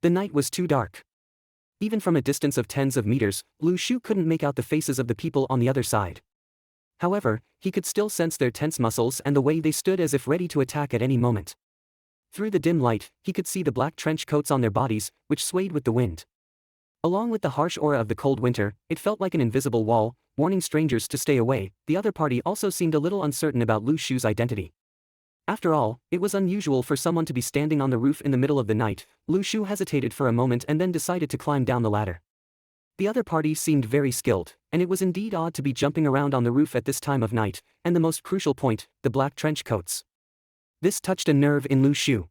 The night was too dark. Even from a distance of tens of meters, Lv Shu couldn't make out the faces of the people on the other side. However, he could still sense their tense muscles and the way they stood as if ready to attack at any moment. Through the dim light, he could see the black trench coats on their bodies, which swayed with the wind. Along with the harsh aura of the cold winter, it felt like an invisible wall, warning strangers to stay away. The other party also seemed a little uncertain about Lv Shu's identity. After all, it was unusual for someone to be standing on the roof in the middle of the night. Lv Shu hesitated for a moment and then decided to climb down the ladder. The other party seemed very skilled, and it was indeed odd to be jumping around on the roof at this time of night, and the most crucial point, the black trench coats. This touched a nerve in Lv Shu.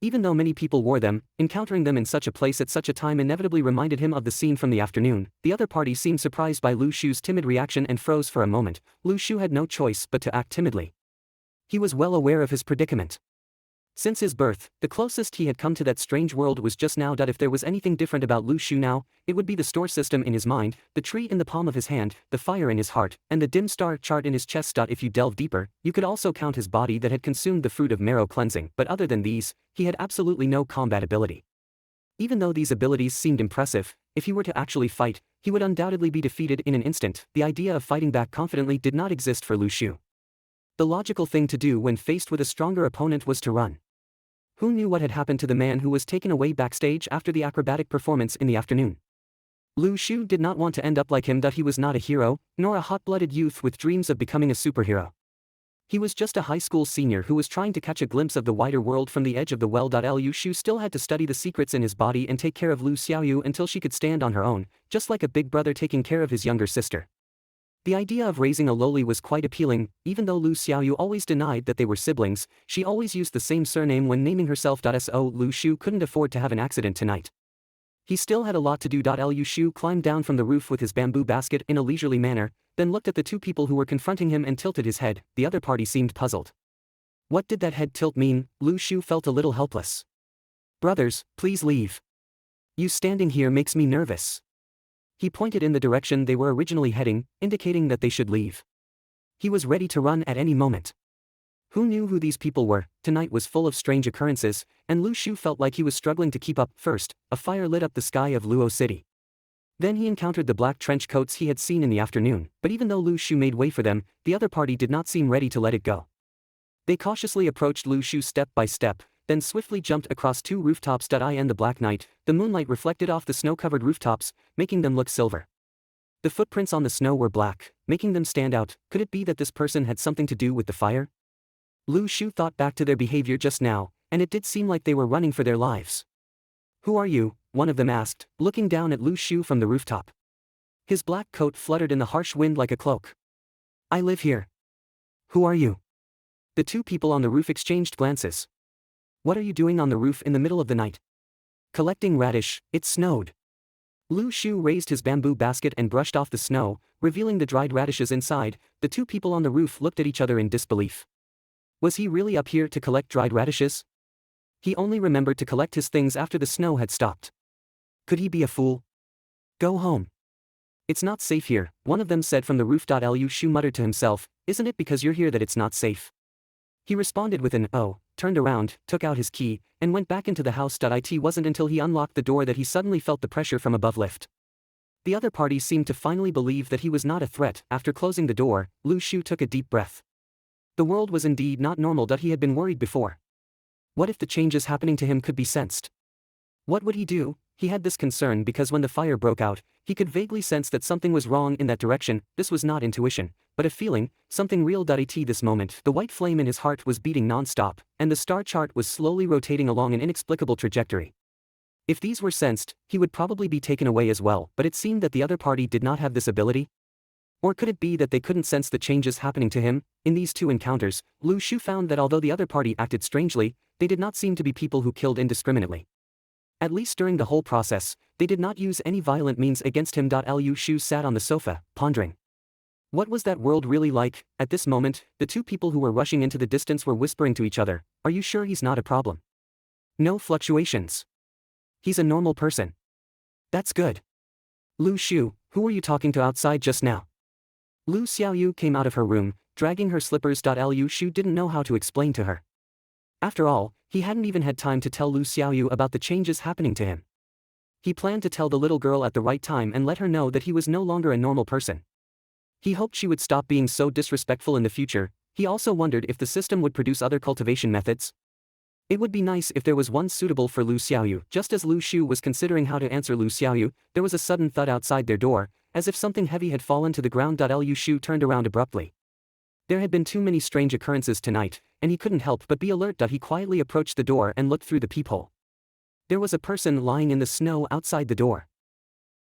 Even though many people wore them, encountering them in such a place at such a time inevitably reminded him of the scene from the afternoon. The other party seemed surprised by Lv Shu's timid reaction and froze for a moment. Lv Shu had no choice but to act timidly. He was well aware of his predicament. Since his birth, the closest he had come to that strange world was just now. If there was anything different about Lv Shu now, it would be the star system in his mind, the tree in the palm of his hand, the fire in his heart, and the dim star chart in his chest. If you delve deeper, you could also count his body that had consumed the fruit of marrow cleansing, but other than these, he had absolutely no combat ability. Even though these abilities seemed impressive, if he were to actually fight, he would undoubtedly be defeated in an instant. The idea of fighting back confidently did not exist for Lv Shu. The logical thing to do when faced with a stronger opponent was to run. Who knew what had happened to the man who was taken away backstage after the acrobatic performance in the afternoon? Lv Shu did not want to end up like him. He was not a hero, nor a hot-blooded youth with dreams of becoming a superhero. He was just a high school senior who was trying to catch a glimpse of the wider world from the edge of the well. Lv Shu still had to study the secrets in his body and take care of Lu Xiaoyu until she could stand on her own, just like a big brother taking care of his younger sister. The idea of raising a loli was quite appealing. Even though Lu Xiaoyu always denied that they were siblings, she always used the same surname when naming herself. So Lv Shu couldn't afford to have an accident tonight. He still had a lot to do. Lv Shu climbed down from the roof with his bamboo basket in a leisurely manner, then looked at the two people who were confronting him and tilted his head. The other party seemed puzzled. What did that head tilt mean? Lv Shu felt a little helpless. Brothers, please leave. You standing here makes me nervous. He pointed in the direction they were originally heading, indicating that they should leave. He was ready to run at any moment. Who knew who these people were? Tonight was full of strange occurrences, and Lv Shu felt like he was struggling to keep up. First, a fire lit up the sky of Luo City. Then he encountered the black trench coats he had seen in the afternoon, but even though Lv Shu made way for them, the other party did not seem ready to let it go. They cautiously approached Lv Shu step by step, then swiftly jumped across two rooftops. In the black night, the moonlight reflected off the snow-covered rooftops, making them look silver. The footprints on the snow were black, making them stand out. Could it be that this person had something to do with the fire? Lv Shu thought back to their behavior just now, and it did seem like they were running for their lives. Who are you? One of them asked, looking down at Lv Shu from the rooftop. His black coat fluttered in the harsh wind like a cloak. I live here. Who are you? The two people on the roof exchanged glances. What are you doing on the roof in the middle of the night? Collecting radish. It snowed. Lv Shu raised his bamboo basket and brushed off the snow, revealing the dried radishes inside. The two people on the roof looked at each other in disbelief. Was he really up here to collect dried radishes? He only remembered to collect his things after the snow had stopped. Could he be a fool? Go home. It's not safe here, one of them said from the roof. Lv Shu muttered to himself, isn't it because you're here that it's not safe? He responded with an oh, turned around, took out his key, and went back into the house. It wasn't until he unlocked the door that he suddenly felt the pressure from above lift. The other party seemed to finally believe that he was not a threat. After closing the door, Lv Shu took a deep breath. The world was indeed not normal. He had been worried before. What if the changes happening to him could be sensed? What would he do? He had this concern because when the fire broke out, he could vaguely sense that something was wrong in that direction. This was not intuition, but a feeling, something real. This moment, the white flame in his heart was beating non-stop, and the star chart was slowly rotating along an inexplicable trajectory. If these were sensed, he would probably be taken away as well, but it seemed that the other party did not have this ability. Or could it be that they couldn't sense the changes happening to him? In these two encounters, Lv Shu found that although the other party acted strangely, they did not seem to be people who killed indiscriminately. At least during the whole process, they did not use any violent means against him. Lv Shu sat on the sofa, pondering. What was that world really like? At this moment, the two people who were rushing into the distance were whispering to each other, are you sure he's not a problem? No fluctuations. He's a normal person. That's good. Lv Shu, who were you talking to outside just now? Lu Xiaoyu came out of her room, dragging her slippers. Lv Shu didn't know how to explain to her. After all, He hadn't even had time to tell Lu Xiaoyu about the changes happening to him. He planned to tell the little girl at the right time and let her know that he was no longer a normal person. He hoped she would stop being so disrespectful in the future. He also wondered if the system would produce other cultivation methods. It would be nice if there was one suitable for Lu Xiaoyu. Just as Lv Shu was considering how to answer Lu Xiaoyu, there was a sudden thud outside their door, as if something heavy had fallen to the ground. Lv Shu turned around abruptly. There had been too many strange occurrences tonight, and he couldn't help but be alert. He quietly approached the door and looked through the peephole. There was a person lying in the snow outside the door.